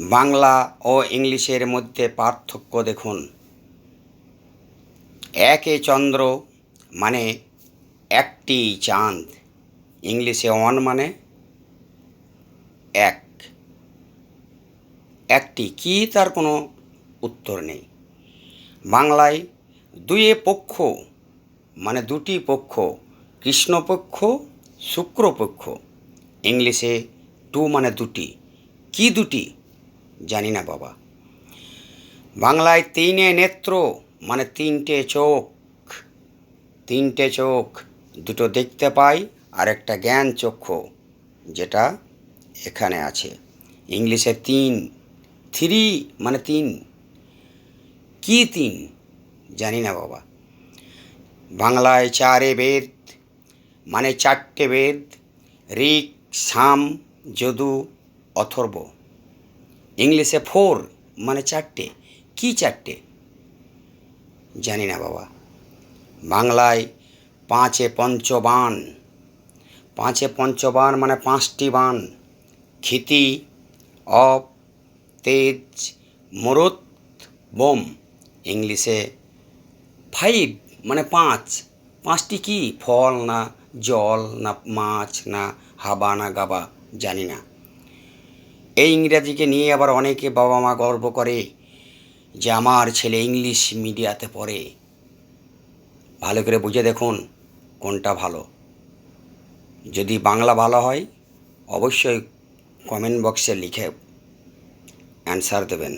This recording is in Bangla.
বাংলা ও ইংলিশের মধ্যে পার্থক্য দেখুন। একে চন্দ্র মানে একটি চাঁদ, ইংলিশে ওয়ান মানে এক, একটি কি তার কোনো উত্তর নেই। বাংলায় দুয়ে পক্ষ মানে দুটি পক্ষ, কৃষ্ণপক্ষ শুক্রপক্ষ, ইংলিশে টু মানে দুটি, কি দুটি জানি না বাবা। বাংলায় তিনে নেত্র মানে তিনটে চোখ, তিনটে চোখ, দুটো দেখতে পাই আর একটা জ্ঞান চক্ষু যেটা এখানে আছে। ইংলিশে তিন, থ্রি মানে তিন, কি তিন জানি না বাবা। বাংলায় চারে বেদ মানে চারটে বেদ, ঋক সাম যদু অথর্ব, ইংলিশে ফোর মানে চারটে, কি চারটে জানি না বাবা। বাংলায় পাঁচে পঞ্চবাণ, পাঁচে পঞ্চবাণ মানে পাঁচটি বাণ, ক্ষিতি অপ তেজ মরুত বোম, ইংলিশে ফাইভ মানে পাঁচ, পাঁচটি কি ফল না জল না মাছ না হাবা না গাবা জানি না। এই ইংরাজিকে নিয়ে আবার অনেকে বাবা মা গর্ব করে যে আমার ছেলে ইংলিশ মিডিয়াতে পড়ে। ভালো করে বুঝে দেখুন কোনটা ভালো। যদি বাংলা ভালো হয় অবশ্যই কমেন্ট বক্সে লিখে অ্যান্সার দেবেন।